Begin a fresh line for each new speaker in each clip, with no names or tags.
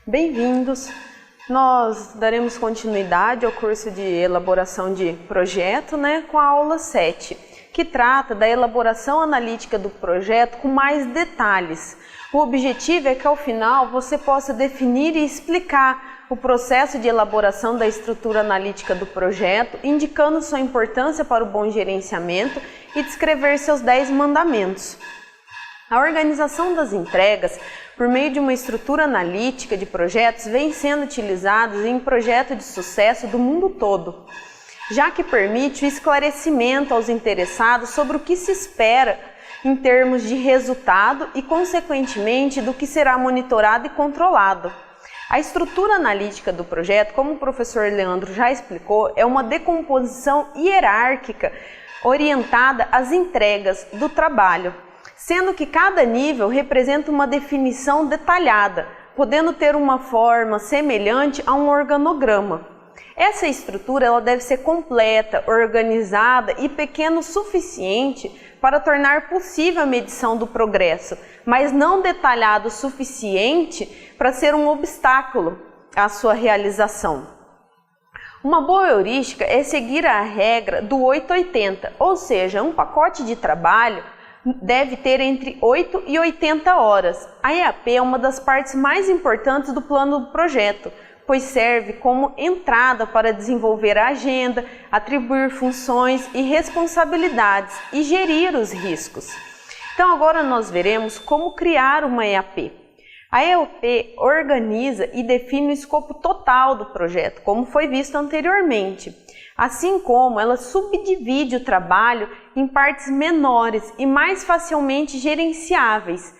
Bem-vindos! Nós daremos continuidade ao curso de elaboração de projeto, com a aula 7, que trata da elaboração analítica do projeto com mais detalhes. O objetivo é que ao final você possa definir e explicar o processo de elaboração da estrutura analítica do projeto, indicando sua importância para o bom gerenciamento e descrever seus 10 mandamentos. A organização das entregas por meio de uma estrutura analítica de projetos vem sendo utilizada em projetos de sucesso do mundo todo, já que permite o esclarecimento aos interessados sobre o que se espera em termos de resultado e, consequentemente, do que será monitorado e controlado. A estrutura analítica do projeto, como o professor Leandro já explicou, é uma decomposição hierárquica orientada às entregas do trabalho, sendo que cada nível representa uma definição detalhada, podendo ter uma forma semelhante a um organograma. Essa estrutura ela deve ser completa, organizada e pequena o suficiente para tornar possível a medição do progresso, mas não detalhado o suficiente para ser um obstáculo à sua realização. Uma boa heurística é seguir a regra do 880, ou seja, um pacote de trabalho deve ter entre 8 e 80 horas. A EAP é uma das partes mais importantes do plano do projeto, pois serve como entrada para desenvolver a agenda, atribuir funções e responsabilidades e gerir os riscos. Então agora nós veremos como criar uma EAP. A EAP organiza e define o escopo total do projeto, como foi visto anteriormente, assim como ela subdivide o trabalho em partes menores e mais facilmente gerenciáveis,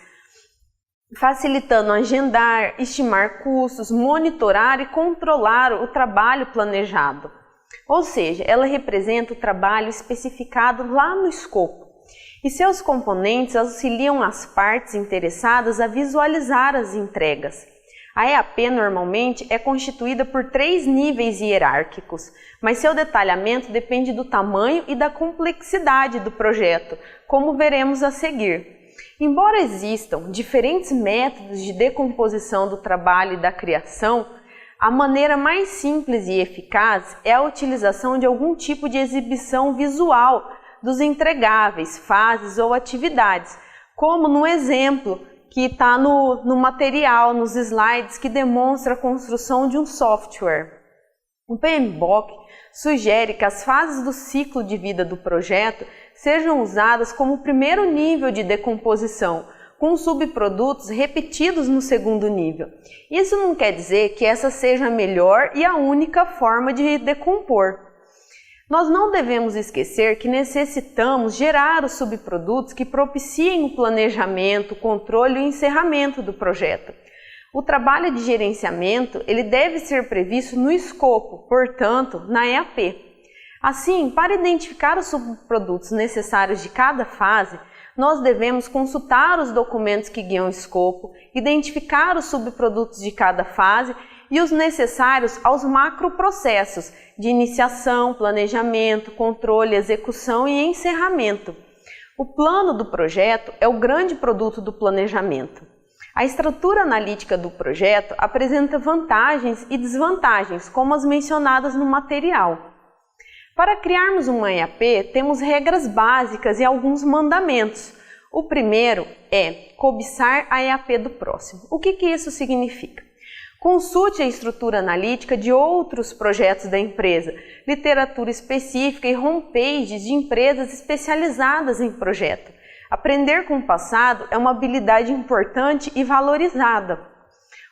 facilitando agendar, estimar custos, monitorar e controlar o trabalho planejado. Ou seja, ela representa o trabalho especificado lá no escopo, e seus componentes auxiliam as partes interessadas a visualizar as entregas. A EAP normalmente é constituída por 3 níveis hierárquicos, mas seu detalhamento depende do tamanho e da complexidade do projeto, como veremos a seguir. Embora existam diferentes métodos de decomposição do trabalho e da criação, a maneira mais simples e eficaz é a utilização de algum tipo de exibição visual dos entregáveis, fases ou atividades, como no exemplo que está no material, nos slides, que demonstra a construção de um software. O PMBOK sugere que as fases do ciclo de vida do projeto sejam usadas como o primeiro nível de decomposição, com subprodutos repetidos no segundo nível. Isso não quer dizer que essa seja a melhor e a única forma de decompor. Nós não devemos esquecer que necessitamos gerar os subprodutos que propiciem o planejamento, o controle e o encerramento do projeto. O trabalho de gerenciamento ele deve ser previsto no escopo, portanto, na EAP. Assim, para identificar os subprodutos necessários de cada fase, nós devemos consultar os documentos que guiam o escopo, identificar os subprodutos de cada fase e os necessários aos macroprocessos de iniciação, planejamento, controle, execução e encerramento. O plano do projeto é o grande produto do planejamento. A estrutura analítica do projeto apresenta vantagens e desvantagens, como as mencionadas no material. Para criarmos uma EAP, temos regras básicas e alguns mandamentos. O primeiro é cobiçar a EAP do próximo. O que isso significa? Consulte a estrutura analítica de outros projetos da empresa, literatura específica e homepages de empresas especializadas em projeto. Aprender com o passado é uma habilidade importante e valorizada.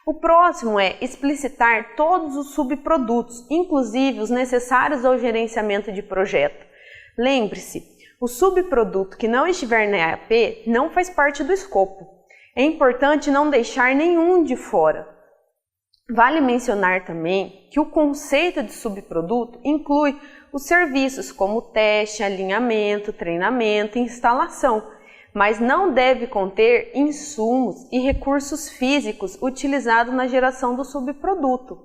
O próximo é explicitar todos os subprodutos, inclusive os necessários ao gerenciamento de projeto. Lembre-se, o subproduto que não estiver na EAP não faz parte do escopo. É importante não deixar nenhum de fora. Vale mencionar também que o conceito de subproduto inclui os serviços como teste, alinhamento, treinamento e instalação, mas não deve conter insumos e recursos físicos utilizados na geração do subproduto.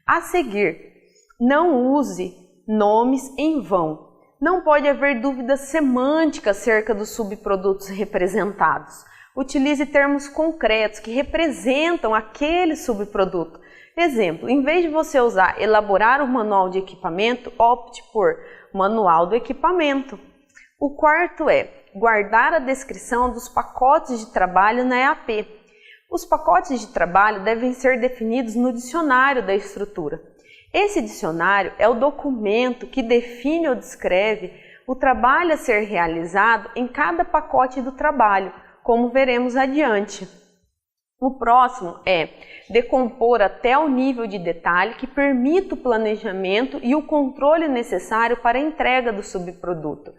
A seguir, não use nomes em vão. Não pode haver dúvidas semânticas acerca dos subprodutos representados. Utilize termos concretos que representam aquele subproduto. Exemplo, em vez de você usar elaborar o manual de equipamento, opte por manual do equipamento. O quarto é guardar a descrição dos pacotes de trabalho na EAP. Os pacotes de trabalho devem ser definidos no dicionário da estrutura. Esse dicionário é o documento que define ou descreve o trabalho a ser realizado em cada pacote do trabalho, como veremos adiante. O próximo é decompor até o nível de detalhe que permita o planejamento e o controle necessário para a entrega do subproduto.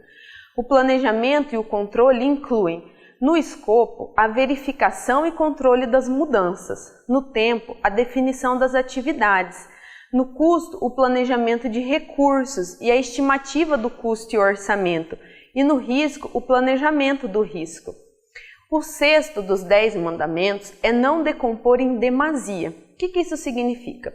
O planejamento e o controle incluem, no escopo, a verificação e controle das mudanças, no tempo, a definição das atividades, no custo, o planejamento de recursos e a estimativa do custo e orçamento, e no risco, o planejamento do risco. O sexto dos 10 mandamentos é não decompor em demasia. O que isso significa?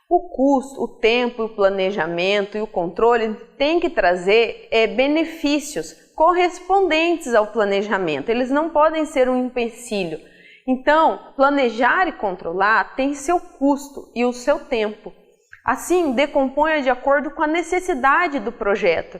O custo, o tempo, o planejamento e o controle têm que trazer benefícios correspondentes ao planejamento. Eles não podem ser um empecilho. Então, planejar e controlar tem seu custo e o seu tempo. Assim, decomponha de acordo com a necessidade do projeto.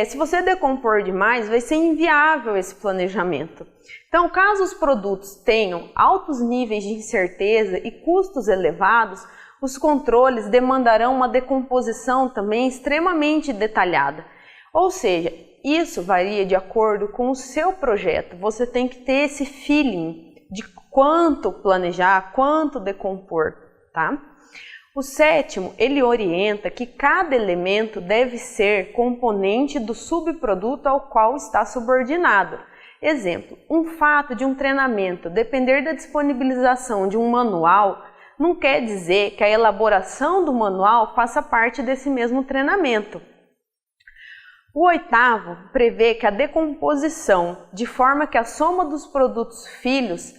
Se você decompor demais, vai ser inviável esse planejamento. Então, caso os produtos tenham altos níveis de incerteza e custos elevados, os controles demandarão uma decomposição também extremamente detalhada. Ou seja, isso varia de acordo com o seu projeto. Você tem que ter esse feeling de quanto planejar, quanto decompor, tá? O sétimo, ele orienta que cada elemento deve ser componente do subproduto ao qual está subordinado. Exemplo, um fato de um treinamento depender da disponibilização de um manual não quer dizer que a elaboração do manual faça parte desse mesmo treinamento. O oitavo prevê que a decomposição, de forma que a soma dos produtos filhos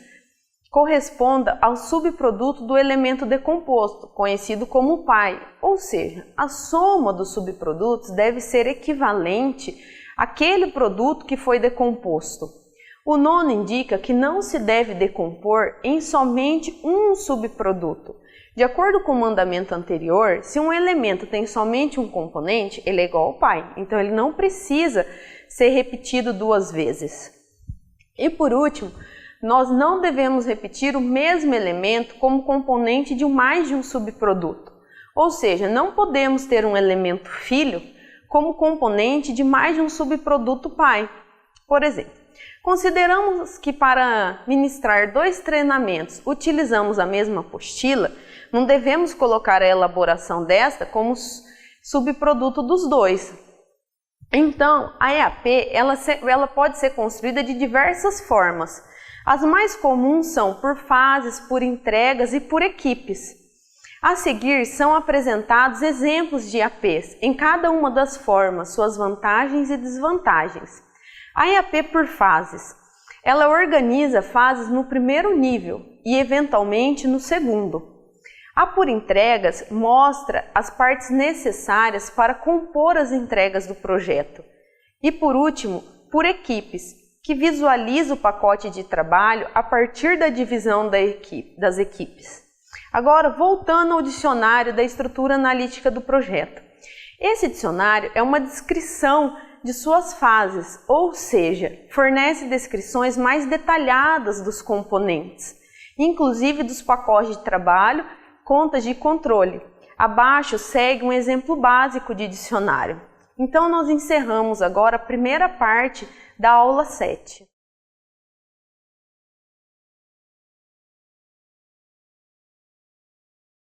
corresponda ao subproduto do elemento decomposto, conhecido como pai, ou seja, a soma dos subprodutos deve ser equivalente àquele produto que foi decomposto. O nono indica que não se deve decompor em somente um subproduto. De acordo com o mandamento anterior, se um elemento tem somente um componente, ele é igual ao pai, então ele não precisa ser repetido 2 vezes. E por último, nós não devemos repetir o mesmo elemento como componente de mais de um subproduto. Ou seja, não podemos ter um elemento filho como componente de mais de um subproduto pai. Por exemplo, consideramos que para ministrar 2 treinamentos utilizamos a mesma apostila, não devemos colocar a elaboração desta como subproduto dos 2. Então, a EAP ela pode ser construída de diversas formas. As mais comuns são por fases, por entregas e por equipes. A seguir são apresentados exemplos de EAPs em cada uma das formas, suas vantagens e desvantagens. A EAP por fases. Ela organiza fases no primeiro nível e eventualmente no segundo. A por entregas mostra as partes necessárias para compor as entregas do projeto. E por último, por equipes, que visualiza o pacote de trabalho a partir da divisão das equipes. Agora, voltando ao dicionário da estrutura analítica do projeto. Esse dicionário é uma descrição de suas fases, ou seja, fornece descrições mais detalhadas dos componentes, inclusive dos pacotes de trabalho, contas de controle. Abaixo segue um exemplo básico de dicionário. Então, nós encerramos agora a primeira parte da aula 7.